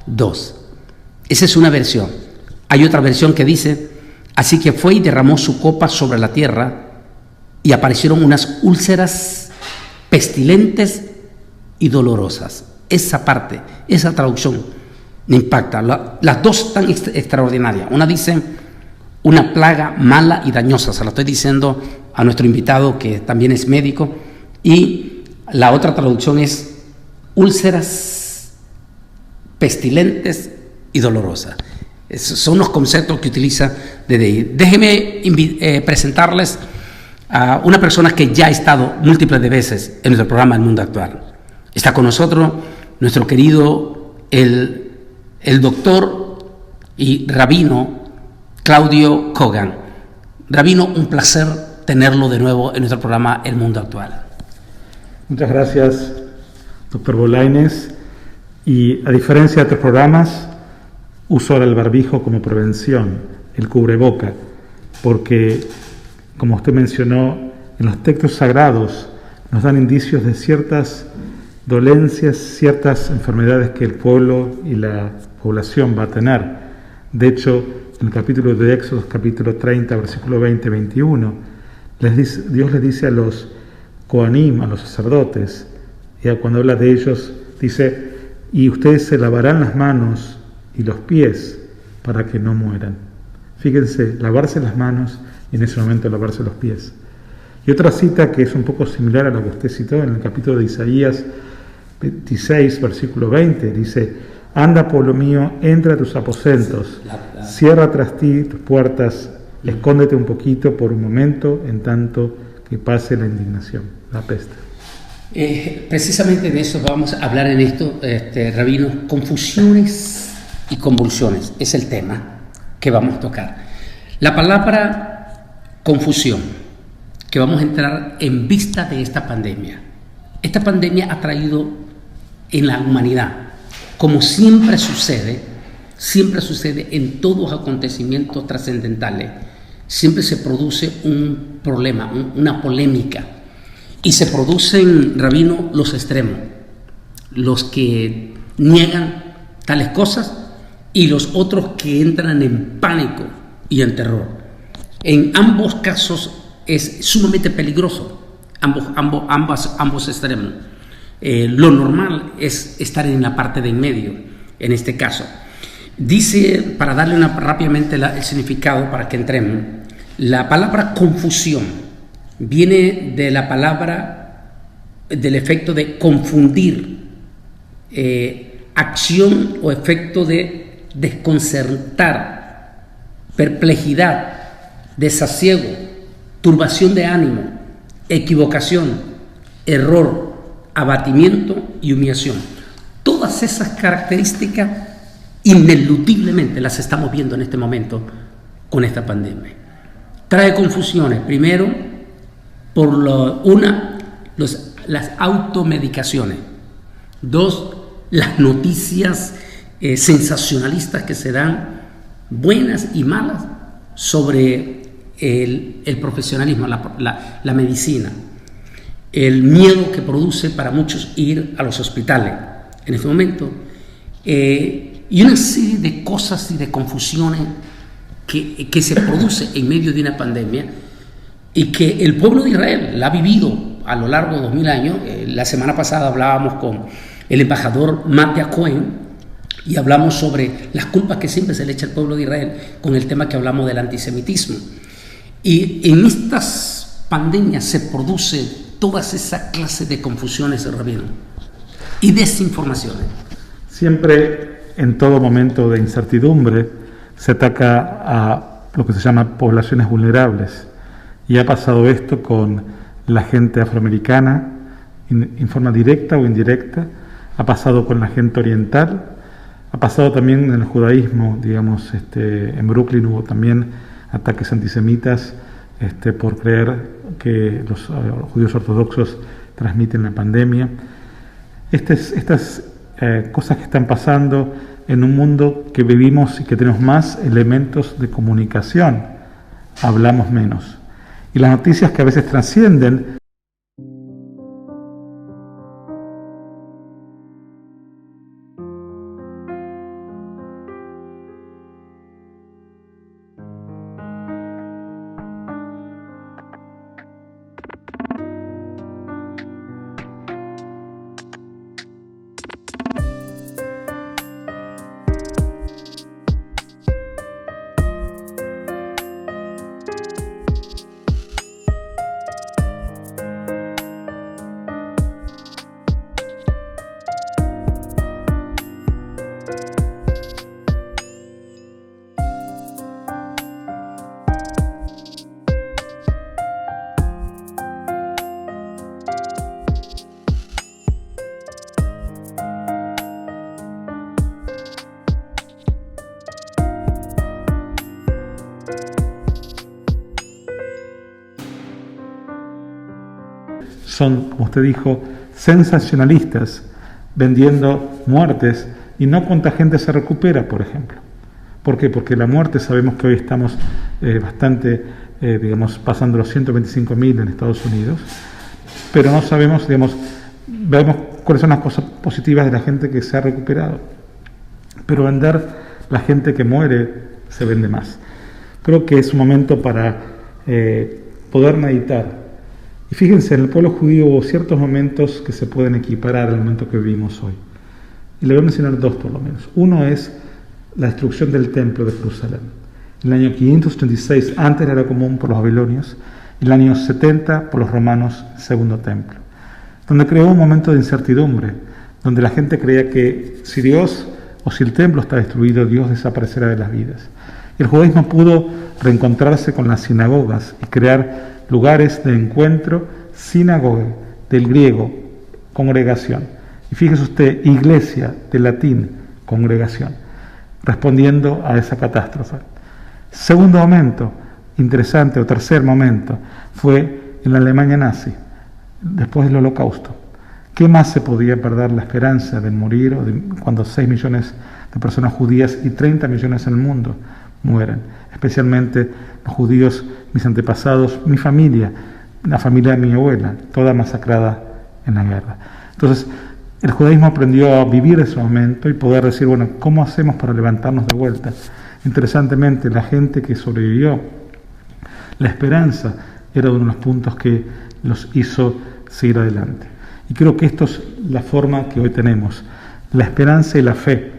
2. Esa es una versión. Hay otra versión que dice: así que fue y derramó su copa sobre la tierra, y aparecieron unas úlceras pestilentes y dolorosas. Esa parte, esa traducción me impacta. Las dos están extraordinarias. Una dice una plaga mala y dañosa, se la estoy diciendo a nuestro invitado que también es médico, y la otra traducción es úlceras pestilentes y dolorosas. Esos son los conceptos que utiliza DDI. Déjenme presentarles a una persona que ya ha estado múltiples de veces en nuestro programa El Mundo Actual. Está con nosotros nuestro querido el doctor y rabino Claudio Kogan. Rabino, un placer tenerlo de nuevo en nuestro programa El Mundo Actual. Muchas gracias, doctor Bolaños. Y a diferencia de otros programas, uso ahora el barbijo como prevención, el cubreboca, porque, como usted mencionó, en los textos sagrados nos dan indicios de ciertas dolencias, ciertas enfermedades que el pueblo y la población va a tener. De hecho, en el capítulo de Éxodo, capítulo 30, versículo 20-21, Dios les dice a los Coanim, a los sacerdotes, y cuando habla de ellos, dice: y ustedes se lavarán las manos y los pies para que no mueran. Fíjense, lavarse las manos y en ese momento lavarse los pies. Y otra cita que es un poco similar a la que usted citó en el capítulo de Isaías 26, versículo 20, dice: anda, pueblo mío, entra a tus aposentos, cierra tras ti tus puertas, escóndete un poquito por un momento, en tanto que pase la indignación, la peste. Precisamente de eso vamos a hablar en esto, rabino. Confusiones y convulsiones es el tema que vamos a tocar. La palabra confusión, que vamos a entrar en vista de esta pandemia. Esta pandemia ha traído en la humanidad, como siempre sucede en todos los acontecimientos trascendentales, siempre se produce un problema, una polémica, y se producen, rabino, los extremos, los que niegan tales cosas y los otros que entran en pánico y en terror. En ambos casos es sumamente peligroso, ambos extremos. Lo normal es estar en la parte de en medio, en este caso. Dice, para darle rápidamente el significado para que entremos, la palabra confusión viene de la palabra, del efecto de confundir, acción o efecto de desconcertar, perplejidad, desasiego, turbación de ánimo, equivocación, error, abatimiento y humillación. Todas esas características ineludiblemente las estamos viendo en este momento con esta pandemia. Trae confusiones, primero, por las automedicaciones. 2, las noticias sensacionalistas que se dan, buenas y malas, sobre el profesionalismo, la medicina. El miedo que produce para muchos ir a los hospitales en este momento, y una serie de cosas y de confusiones que se produce en medio de una pandemia y que el pueblo de Israel la ha vivido a lo largo de 2000 años. La semana pasada hablábamos con el embajador Mattia Cohen y hablamos sobre las culpas que siempre se le echa al pueblo de Israel con el tema que hablamos del antisemitismo. Y en estas pandemias se produce todas esas clases de confusiones, rabino, y desinformaciones. Siempre, en todo momento de incertidumbre, se ataca a lo que se llama poblaciones vulnerables. Y ha pasado esto con la gente afroamericana, en forma directa o indirecta, ha pasado con la gente oriental, ha pasado también en el judaísmo, digamos, en Brooklyn hubo también ataques antisemitas por creer que los judíos ortodoxos transmiten la pandemia. Estas cosas que están pasando en un mundo que vivimos y que tenemos más elementos de comunicación, hablamos menos. Y las noticias que a veces trascienden Son, como usted dijo, sensacionalistas, vendiendo muertes y no cuánta gente se recupera, por ejemplo. ¿Por qué? Porque la muerte, sabemos que hoy estamos bastante, pasando los 125.000 en Estados Unidos, pero no sabemos, vemos cuáles son las cosas positivas de la gente que se ha recuperado. Pero vender la gente que muere se vende más. Creo que es un momento para poder meditar. Y fíjense, en el pueblo judío hubo ciertos momentos que se pueden equiparar al momento que vivimos hoy. Y le voy a mencionar dos por lo menos. Uno es la destrucción del templo de Jerusalén. En el año 586, antes era común por los babilonios, en el año 70 por los romanos, el segundo templo. Donde creó un momento de incertidumbre, donde la gente creía que si Dios o si el templo está destruido, Dios desaparecerá de las vidas. Y el judaísmo pudo reencontrarse con las sinagogas y crear lugares de encuentro, sinagoga, del griego, congregación. Y fíjese usted, iglesia, del latín, congregación, respondiendo a esa catástrofe. Segundo momento, interesante, o tercer momento, fue en la Alemania nazi, después del Holocausto. ¿Qué más se podía perder la esperanza de morir cuando 6 millones de personas judías y 30 millones en el mundo mueren? Especialmente los judíos, mis antepasados, mi familia, la familia de mi abuela, toda masacrada en la guerra. Entonces, el judaísmo aprendió a vivir ese momento y poder decir, bueno, ¿cómo hacemos para levantarnos de vuelta? Interesantemente, la gente que sobrevivió, la esperanza era uno de los puntos que los hizo seguir adelante. Y creo que esto es la forma que hoy tenemos. La esperanza y la fe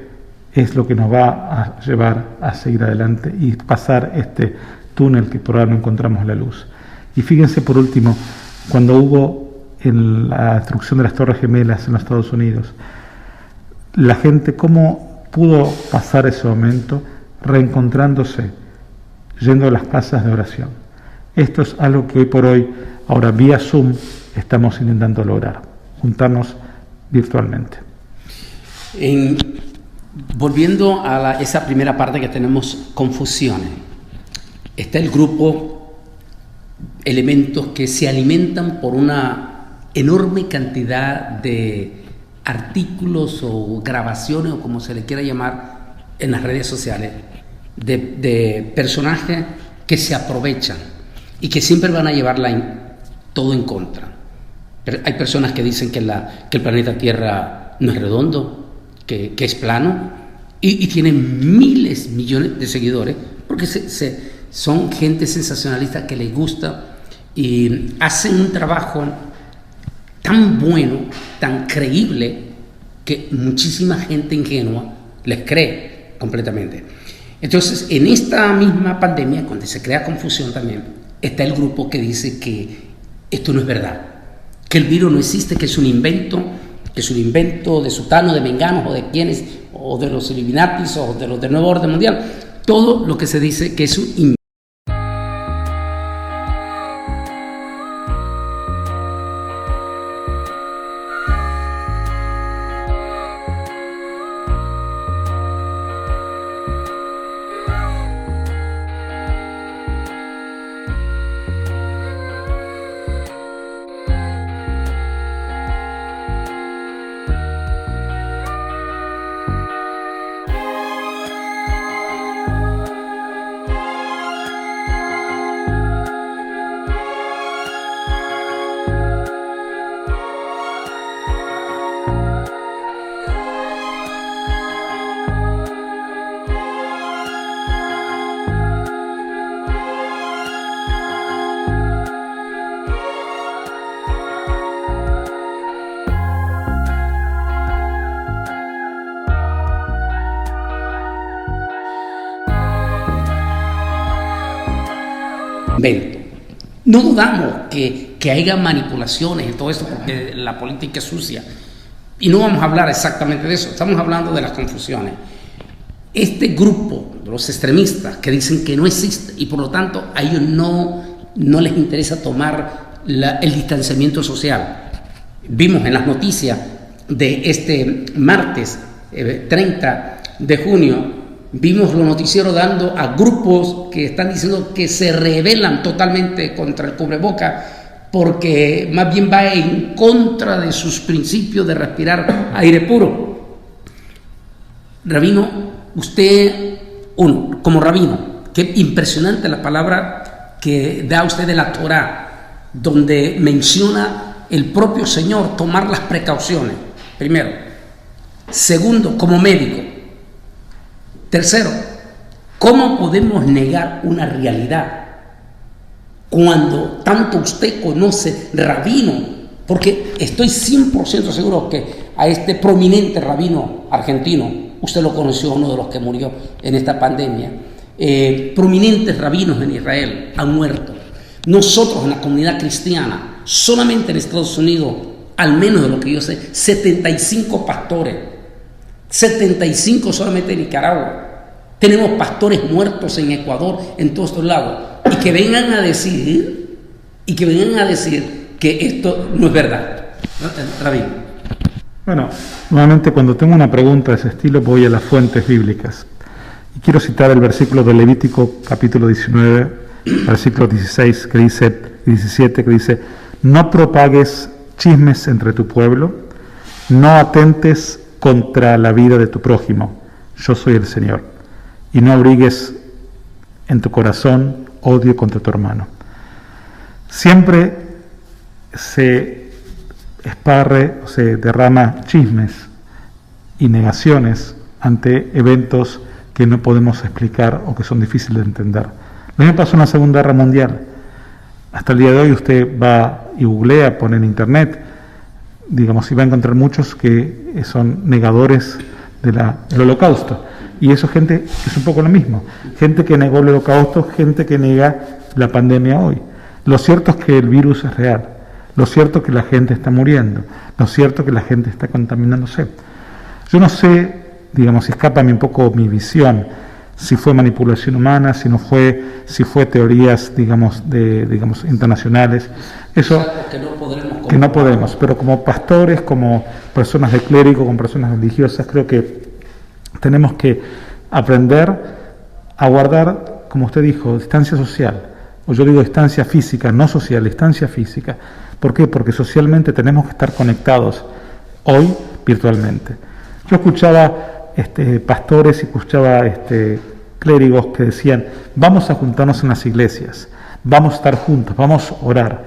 es lo que nos va a llevar a seguir adelante y pasar este túnel que por ahora no encontramos la luz. Y fíjense por último, cuando hubo en la destrucción de las Torres Gemelas en los Estados Unidos, la gente cómo pudo pasar ese momento reencontrándose, yendo a las casas de oración. Esto es algo que hoy por hoy, ahora vía Zoom, estamos intentando lograr, juntarnos virtualmente. Volviendo a esa primera parte que tenemos confusiones, está el grupo elementos que se alimentan por una enorme cantidad de artículos o grabaciones o como se le quiera llamar en las redes sociales de personajes que se aprovechan y que siempre van a llevarla todo en contra. Pero hay personas que dicen que el planeta Tierra no es redondo, que es plano, y tienen miles, millones de seguidores, porque son gente sensacionalista que les gusta y hacen un trabajo tan bueno, tan creíble, que muchísima gente ingenua les cree completamente. Entonces, en esta misma pandemia, cuando se crea confusión también, está el grupo que dice que esto no es verdad, que el virus no existe, que es un invento de Sutano, de Menganos o de quienes, o de los Illuminatis o de los del Nuevo Orden Mundial, todo lo que se dice que es un invento. Invento. No dudamos que haya manipulaciones en todo esto, porque la política es sucia, Y no vamos a hablar exactamente de eso, estamos hablando de las confusiones. Este grupo, los extremistas, que dicen que no existe y por lo tanto a ellos no les interesa tomar el distanciamiento social. Vimos en las noticias de este martes 30 de junio, vimos los noticieros dando a grupos que están diciendo que se rebelan totalmente contra el cubreboca porque más bien va en contra de sus principios de respirar aire puro. Rabino, usted, como rabino, qué impresionante la palabra que da usted de la Torá, donde menciona el propio Señor tomar las precauciones, primero. Segundo, como médico. Tercero, ¿cómo podemos negar una realidad cuando tanto usted conoce rabino? Porque estoy 100% seguro que a este prominente rabino argentino, usted lo conoció, uno de los que murió en esta pandemia, prominentes rabinos en Israel han muerto. Nosotros en la comunidad cristiana, solamente en Estados Unidos, al menos de lo que yo sé, 75 pastores, 75 solamente en Nicaragua. Tenemos pastores muertos en Ecuador, en todos estos lados, y que vengan a decir que esto no es verdad. Rabino. Bueno, nuevamente cuando tengo una pregunta de ese estilo voy a las fuentes bíblicas. Y quiero citar el versículo de Levítico capítulo 19, versículo 16 que dice, y 17 que dice: no propagues chismes entre tu pueblo, no atentes contra la vida de tu prójimo, yo soy el Señor, y no abrigues en tu corazón odio contra tu hermano. Siempre se esparre o se derrama chismes y negaciones ante eventos que no podemos explicar o que son difíciles de entender. Lo mismo pasó en la Segunda Guerra Mundial. Hasta el día de hoy usted va y googlea, pone en internet, digamos, y va a encontrar muchos que son negadores del Holocausto. Y eso gente es un poco lo mismo. Gente que negó el Holocausto, gente que niega la pandemia hoy. Lo cierto es que el virus es real. Lo cierto es que la gente está muriendo. Lo cierto es que la gente está contaminándose. Yo no sé, digamos, si escapa un poco mi visión, si fue manipulación humana, si no fue, si fue teorías, digamos, internacionales. Eso que no podemos, pero como pastores, como personas de clérigo, como personas religiosas, creo que tenemos que aprender a guardar, como usted dijo, distancia social, o yo digo distancia física, no social, distancia física. ¿Por qué? Porque socialmente tenemos que estar conectados hoy virtualmente. Yo escuchaba pastores y escuchaba clérigos que decían: vamos a juntarnos en las iglesias, vamos a estar juntos, vamos a orar.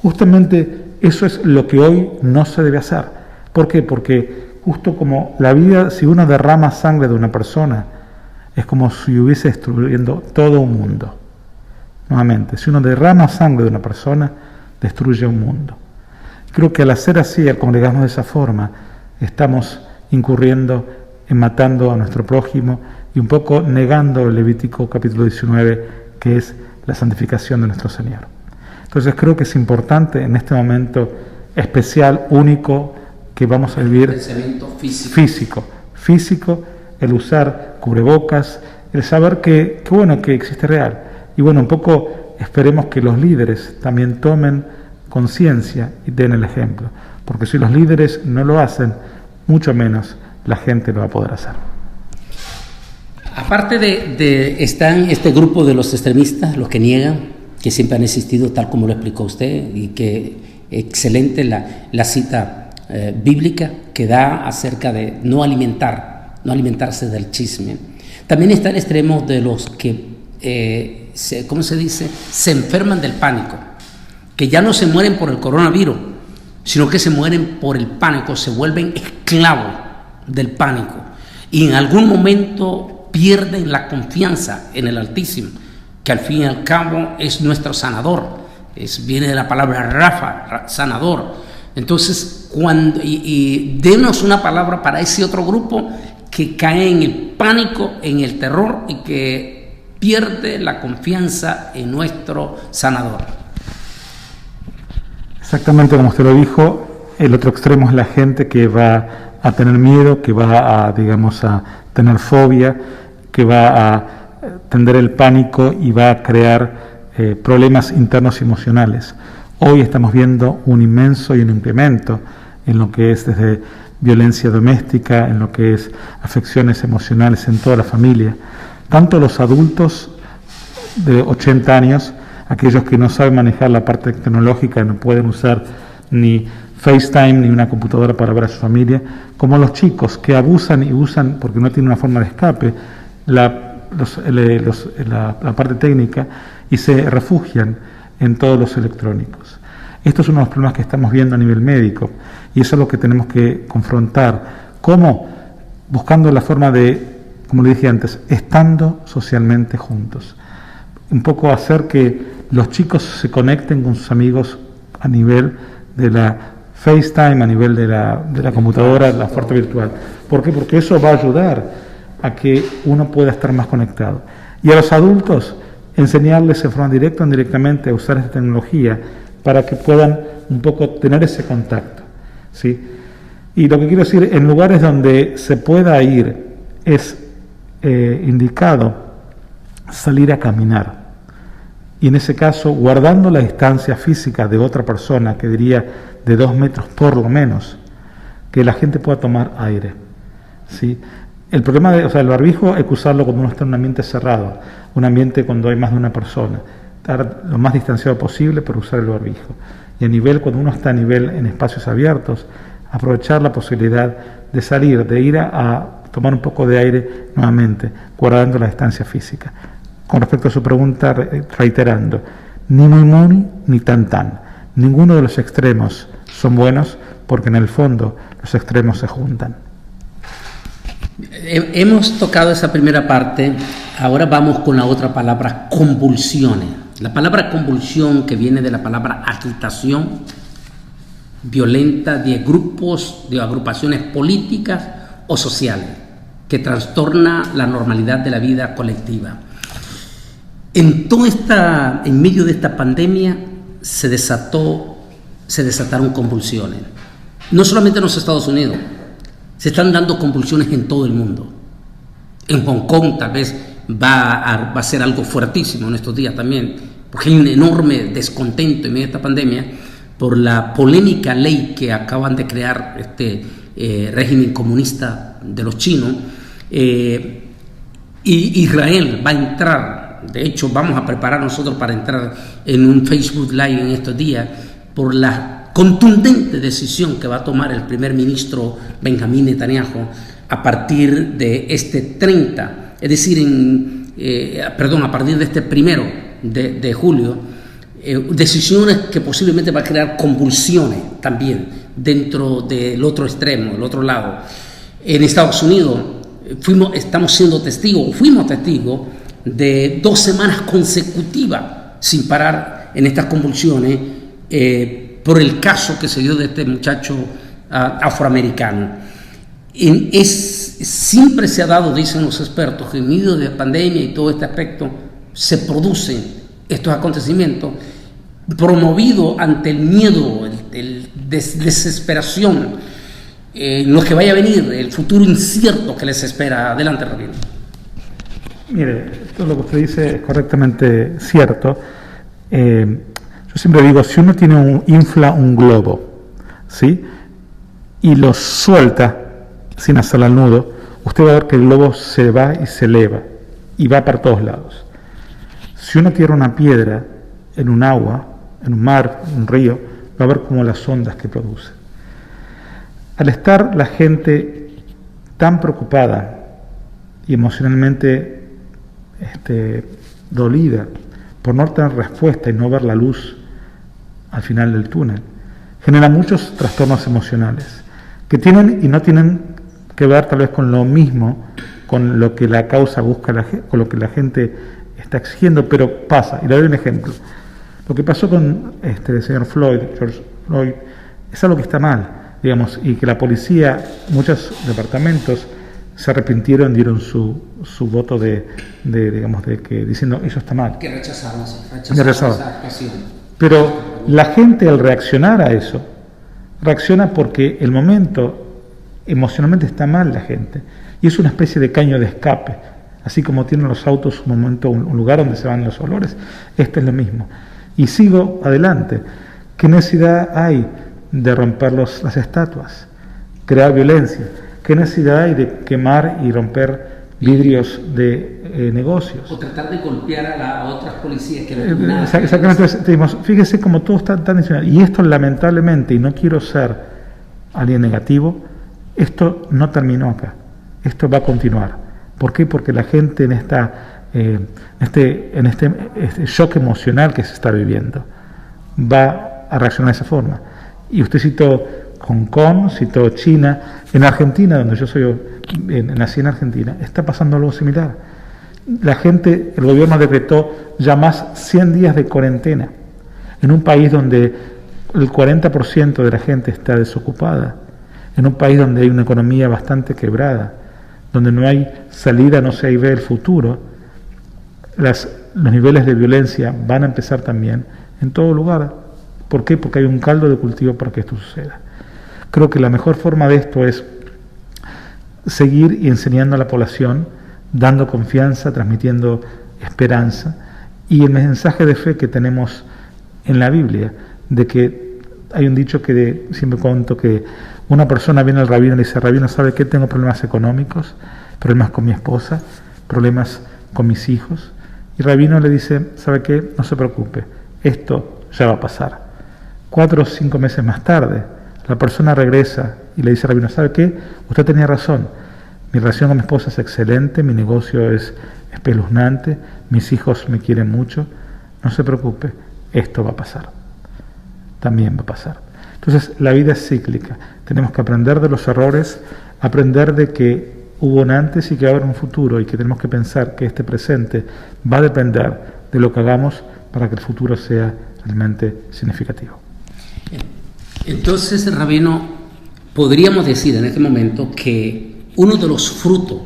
Justamente eso es lo que hoy no se debe hacer. ¿Por qué? Porque justo como la vida, si uno derrama sangre de una persona, es como si hubiese destruyendo todo un mundo. Nuevamente, si uno derrama sangre de una persona, destruye un mundo. Creo que al hacer así, al congregarnos de esa forma, estamos incurriendo en matando a nuestro prójimo y un poco negando el Levítico capítulo 19, que es la santificación de nuestro Señor. Entonces creo que es importante en este momento especial, único, que vamos a vivir físico, el usar cubrebocas, el saber que existe real. Y bueno, un poco esperemos que los líderes también tomen conciencia y den el ejemplo, porque si los líderes no lo hacen, mucho menos la gente lo va a poder hacer. Aparte están este grupo de los extremistas, los que niegan, que siempre han existido, tal como lo explicó usted, y que excelente la cita bíblica que da acerca de no alimentarse del chisme. También está el extremo de los que, se enferman del pánico, que ya no se mueren por el coronavirus, sino que se mueren por el pánico, se vuelven esclavos del pánico y en algún momento pierden la confianza en el Altísimo, que al fin y al cabo es nuestro sanador, viene de la palabra Rafa, sanador. Entonces, denos una palabra para ese otro grupo que cae en el pánico, en el terror y que pierde la confianza en nuestro sanador. Exactamente como usted lo dijo, El otro extremo es la gente que va a tener miedo, que va a, digamos, a tener fobia, que va a tender el pánico y va a crear problemas internos y emocionales. Hoy estamos viendo un inmenso y un incremento en lo que es desde violencia doméstica, en lo que es afecciones emocionales en toda la familia. Tanto los adultos de 80 años, aquellos que no saben manejar la parte tecnológica, no pueden usar ni FaceTime ni una computadora para ver a su familia, como los chicos que abusan y usan, porque no tienen una forma de escape, la parte técnica y se refugian en todos los electrónicos. Esto es uno de los problemas que estamos viendo a nivel médico y eso es lo que tenemos que confrontar. ¿Cómo? Buscando la forma de, como le dije antes, estando socialmente juntos. Un poco hacer que los chicos se conecten con sus amigos a nivel de la FaceTime, a nivel de la computadora, la oferta virtual. ¿Por qué? Porque eso va a ayudar a que uno pueda estar más conectado. Y a los adultos, enseñarles en forma directa o indirectamente a usar esta tecnología para que puedan un poco tener ese contacto, ¿sí? Y lo que quiero decir, en lugares donde se pueda ir, es indicado salir a caminar. Y en ese caso, guardando la distancia física de otra persona, que diría de 2 metros por lo menos, que la gente pueda tomar aire, ¿sí? El problema el barbijo hay que usarlo cuando uno está en un ambiente cerrado, un ambiente cuando hay más de una persona, estar lo más distanciado posible para usar el barbijo. Y cuando uno está a nivel en espacios abiertos, aprovechar la posibilidad de salir, de ir a tomar un poco de aire nuevamente, guardando la distancia física. Con respecto a su pregunta, reiterando, ni muy ni tan. Ninguno de los extremos son buenos porque en el fondo los extremos se juntan. Hemos tocado esa primera parte, ahora vamos con la otra palabra, convulsiones. La palabra convulsión, que viene de la palabra agitación violenta de grupos, de agrupaciones políticas o sociales, que trastorna la normalidad de la vida colectiva. En medio de esta pandemia se desataron convulsiones, no solamente en los Estados Unidos. Se están dando convulsiones en todo el mundo. En Hong Kong tal vez va a ser algo fuertísimo en estos días también, porque hay un enorme descontento en medio de esta pandemia por la polémica ley que acaban de crear este régimen comunista de los chinos. Y Israel va a entrar, de hecho vamos a preparar nosotros para entrar en un Facebook Live en estos días por la contundente decisión que va a tomar el primer ministro Benjamín Netanyahu a partir de este 30, es decir, a partir de este 1 de julio, decisiones que posiblemente va a crear convulsiones también dentro del otro extremo, el otro lado. En Estados Unidos fuimos testigos de 2 semanas consecutivas sin parar en estas convulsiones, por el caso que se dio de este muchacho afroamericano. Siempre se ha dado, dicen los expertos, que en medio de la pandemia y todo este aspecto se producen estos acontecimientos promovidos ante el miedo, desesperación, lo que vaya a venir, el futuro incierto que les espera. Adelante, Rabino. Mire, todo lo que usted dice es correctamente cierto. Yo siempre digo, si uno infla un globo, ¿sí?, y lo suelta sin hacerle al nudo, usted va a ver que el globo se va y se eleva y va para todos lados. Si uno tira una piedra en un agua, en un mar, en un río, va a ver como las ondas que produce. Al estar la gente tan preocupada y emocionalmente dolida por no tener respuesta y no ver la luz al final del túnel, genera muchos trastornos emocionales que tienen y no tienen que ver tal vez con lo mismo, con lo que la causa busca, con lo que la gente está exigiendo, pero pasa. Y le doy un ejemplo. Lo que pasó con el señor George Floyd, es algo que está mal, digamos, y que la policía, muchos departamentos se arrepintieron, dieron su voto diciendo eso está mal. Que rechazaron esa actuación. Pero la gente, al reaccionar a eso, reacciona porque el momento emocionalmente está mal la gente, y es una especie de caño de escape. Así como tienen los autos un momento, un lugar donde se van los olores, esto es lo mismo. Y sigo adelante. ¿Qué necesidad hay de romper las estatuas? Crear violencia. ¿Qué necesidad hay de quemar y romper vidrios de negocios? O tratar de golpear a otras policías que no exactamente. Entonces, fíjese cómo todo está tan diseñado. Y esto lamentablemente, y no quiero ser alguien negativo, esto no terminó acá. Esto va a continuar. ¿Por qué? Porque la gente en este shock emocional que se está viviendo va a reaccionar de esa forma. Y usted citó Hong Kong, citó China. En Argentina, donde yo nací en Argentina, está pasando algo similar. La gente, el gobierno decretó ya más 100 días de cuarentena en un país donde el 40% de la gente está desocupada, en un país donde hay una economía bastante quebrada, donde no hay salida, no se ve el futuro. Los niveles de violencia van a empezar también en todo lugar. ¿Por qué? Porque hay un caldo de cultivo para que esto suceda. Creo que la mejor forma de esto es seguir y enseñando a la población, dando confianza, transmitiendo esperanza, y el mensaje de fe que tenemos en la Biblia, de que hay un dicho que siempre cuento, que una persona viene al rabino y le dice: rabino, ¿sabe qué? Tengo problemas económicos, problemas con mi esposa, problemas con mis hijos. Y el rabino le dice: ¿sabe qué? No se preocupe, esto ya va a pasar. 4 o 5 meses más tarde, la persona regresa y le dice al rabino: ¿sabe qué? Usted tenía razón, mi relación con mi esposa es excelente, mi negocio es espeluznante, mis hijos me quieren mucho, no se preocupe, esto va a pasar. También va a pasar. Entonces, la vida es cíclica. Tenemos que aprender de los errores, aprender de que hubo un antes y que va a haber un futuro, y que tenemos que pensar que este presente va a depender de lo que hagamos para que el futuro sea realmente significativo. Entonces, rabino, podríamos decir en este momento que uno de los frutos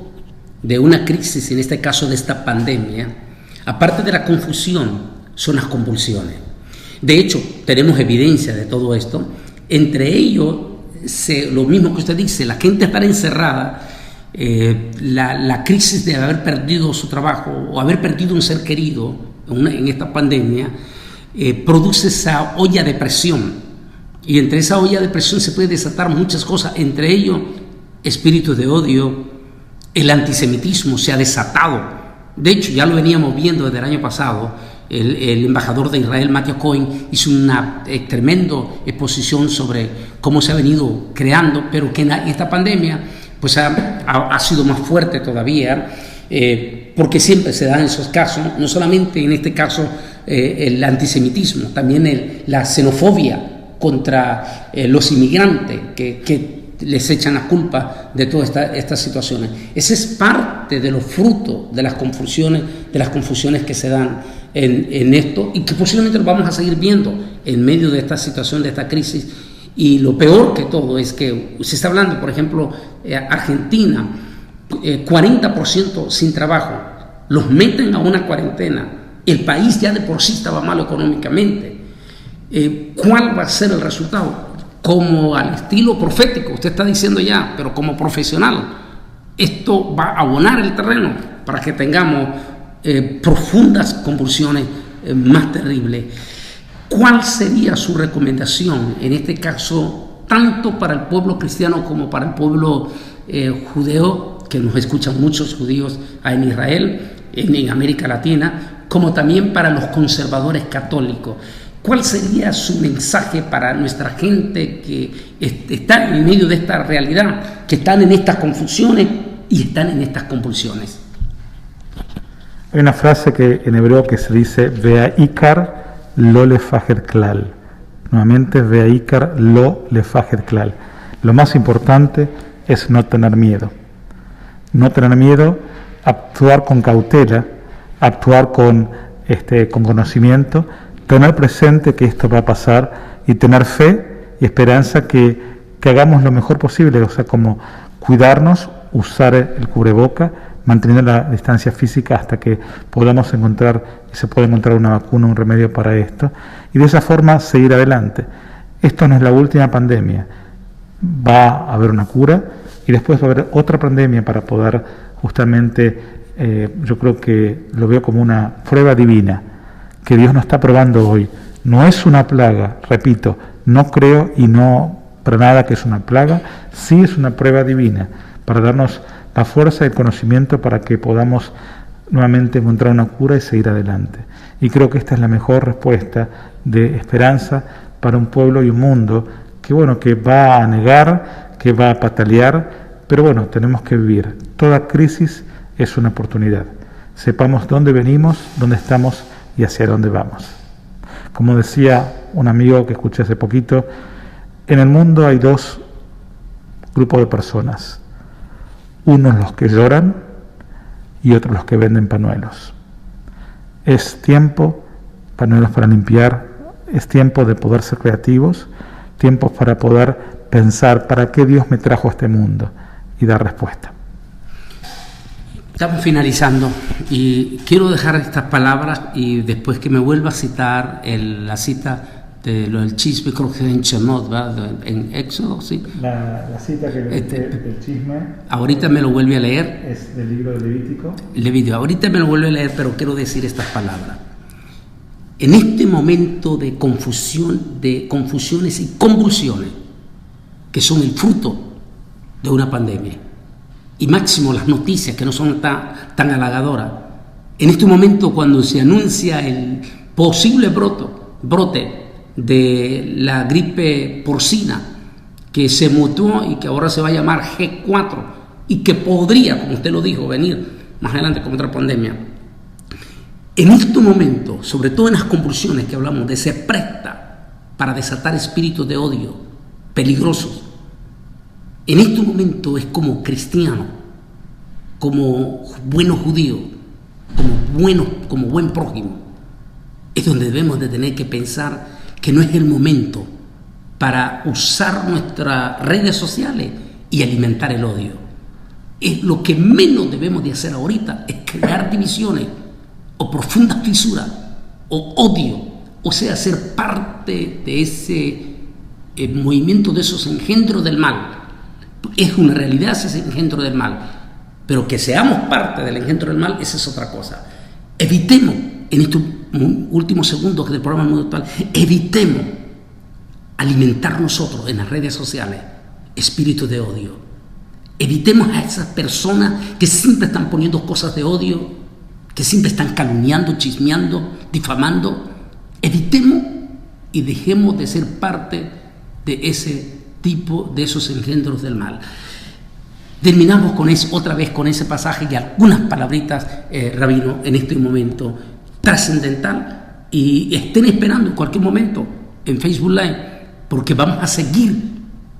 de una crisis, en este caso de esta pandemia, aparte de la confusión, son las convulsiones. De hecho, tenemos evidencia de todo esto. Entre ellos, lo mismo que usted dice, la gente estar encerrada, la crisis de haber perdido su trabajo o haber perdido un ser querido en esta pandemia, produce esa olla de presión. Y entre esa olla de presión se puede desatar muchas cosas, entre ellos espíritus de odio, el antisemitismo se ha desatado. De hecho, ya lo veníamos viendo desde el año pasado. El embajador de Israel, Matthew Cohen, hizo una tremenda exposición sobre cómo se ha venido creando, pero que en esta pandemia pues ha sido más fuerte todavía, porque siempre se dan esos casos, no solamente en este caso el antisemitismo, también la xenofobia contra los inmigrantes que les echan la culpa de todas estas situaciones. Ese es parte de los frutos de las confusiones que se dan en esto, y que posiblemente lo vamos a seguir viendo en medio de esta situación, de esta crisis. Y lo peor que todo es que se está hablando, por ejemplo, Argentina, 40% sin trabajo, los meten a una cuarentena, el país ya de por sí estaba malo económicamente. ¿Cuál va a ser el resultado? Como al estilo profético, usted está diciendo ya, pero como profesional, esto va a abonar el terreno para que tengamos profundas convulsiones más terribles. ¿Cuál sería su recomendación en este caso, tanto para el pueblo cristiano como para el pueblo judeo, que nos escuchan muchos judíos en Israel, en América Latina, como también para los conservadores católicos? ¿Cuál sería su mensaje para nuestra gente que está en medio de esta realidad, que están en estas confusiones y están en estas convulsiones? Hay una frase que en hebreo que se dice Ve'aikar lo lefajer klal. Nuevamente, Ve'aikar lo lefajer klal. Lo más importante es no tener miedo. No tener miedo, actuar con cautela, actuar con conocimiento, tener presente que esto va a pasar y tener fe y esperanza que hagamos lo mejor posible, o sea, como cuidarnos, usar el cubreboca, manteniendo la distancia física hasta que podamos se pueda encontrar una vacuna, un remedio para esto, y de esa forma seguir adelante. Esto no es la última pandemia. Va a haber una cura y después va a haber otra pandemia para poder justamente, yo creo que lo veo como una prueba divina que Dios nos está probando hoy. No es una plaga, repito, no creo y no para nada que es una plaga, sí es una prueba divina para darnos la fuerza y el conocimiento para que podamos nuevamente encontrar una cura y seguir adelante. Y creo que esta es la mejor respuesta de esperanza para un pueblo y un mundo que, bueno, que va a negar, que va a patalear, pero bueno, tenemos que vivir. Toda crisis es una oportunidad. Sepamos dónde venimos, dónde estamos y hacia dónde vamos. Como decía un amigo que escuché hace poquito, en el mundo hay dos grupos de personas. Unos los que lloran y otros los que venden pañuelos. Es tiempo, pañuelos para limpiar, es tiempo de poder ser creativos, tiempo para poder pensar para qué Dios me trajo a este mundo y dar respuesta. Estamos finalizando y quiero dejar estas palabras y después que me vuelva a citar la cita de lo del chisme, creo que en Shemot, ¿verdad? En Éxodo, ¿sí? La cita que del chisme. Ahorita me lo vuelve a leer. Es del libro de Levítico. Ahorita me lo vuelve a leer, pero quiero decir estas palabras. En este momento de confusión, de confusiones y convulsiones, que son el fruto de una pandemia, y máximo las noticias que no son tan halagadoras, en este momento cuando se anuncia el posible brote de la gripe porcina que se mutó y que ahora se va a llamar G4 y que podría, como usted lo dijo, venir más adelante como otra pandemia. En este momento, sobre todo en las convulsiones que hablamos se presta para desatar espíritus de odio peligrosos. En este momento es como cristiano, como bueno judío, como buen prójimo, es donde debemos de tener que pensar que no es el momento para usar nuestras redes sociales y alimentar el odio. Es lo que menos debemos de hacer ahorita, es crear divisiones o profundas fisuras o odio, o sea, ser parte de ese movimiento de esos engendros del mal. Es una realidad ese engendro del mal, pero que seamos parte del engendro del mal, esa es otra cosa. Evitemos en estos últimos segundos del programa Mundo Actual, evitemos alimentar nosotros en las redes sociales espíritus de odio. Evitemos a esas personas que siempre están poniendo cosas de odio, que siempre están calumniando, chismeando, difamando. Evitemos y dejemos de ser parte de ese tipo, de esos engendros del mal. Terminamos otra vez con ese pasaje y algunas palabritas, Rabino, en este momento trascendental, y estén esperando en cualquier momento en Facebook Live, porque vamos a seguir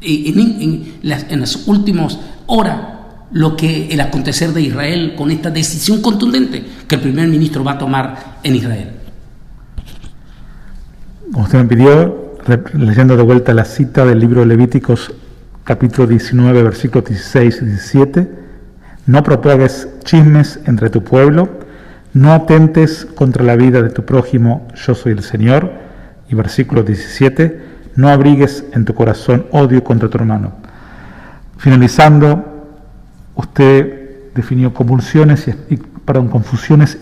en las últimas horas el acontecer de Israel con esta decisión contundente que el primer ministro va a tomar en Israel. Como usted me pidió, leyendo de vuelta la cita del libro de Levíticos, capítulo 19, versículos 16 y 17, no propagues chismes entre tu pueblo, no atentes contra la vida de tu prójimo, yo soy el Señor. Y versículo 17, no abrigues en tu corazón odio contra tu hermano. Finalizando, usted definió confusiones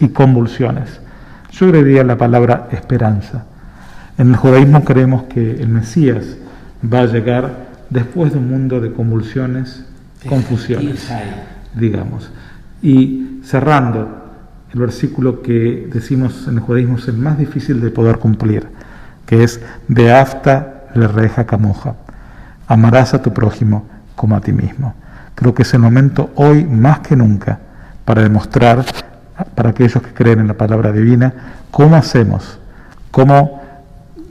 y convulsiones. Yo agregaría la palabra esperanza. En el judaísmo creemos que el Mesías va a llegar después de un mundo de convulsiones, confusiones, digamos. Y cerrando, el versículo que decimos en el judaísmo es el más difícil de poder cumplir, que es Beafta lereja kamoja, amarás a tu prójimo como a ti mismo. Creo que es el momento hoy más que nunca para demostrar para aquellos que creen en la palabra divina cómo hacemos, cómo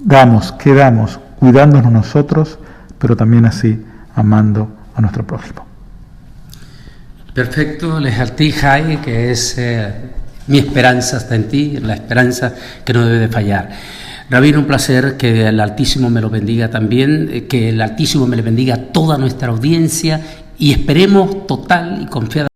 damos, qué damos, cuidándonos nosotros, pero también así amando a nuestro prójimo. Perfecto, Lejaltí Jai, que es mi esperanza está en ti, la esperanza que no debe de fallar. Rabino, un placer, que el Altísimo me lo bendiga también, que el Altísimo me le bendiga a toda nuestra audiencia y esperemos total y confiada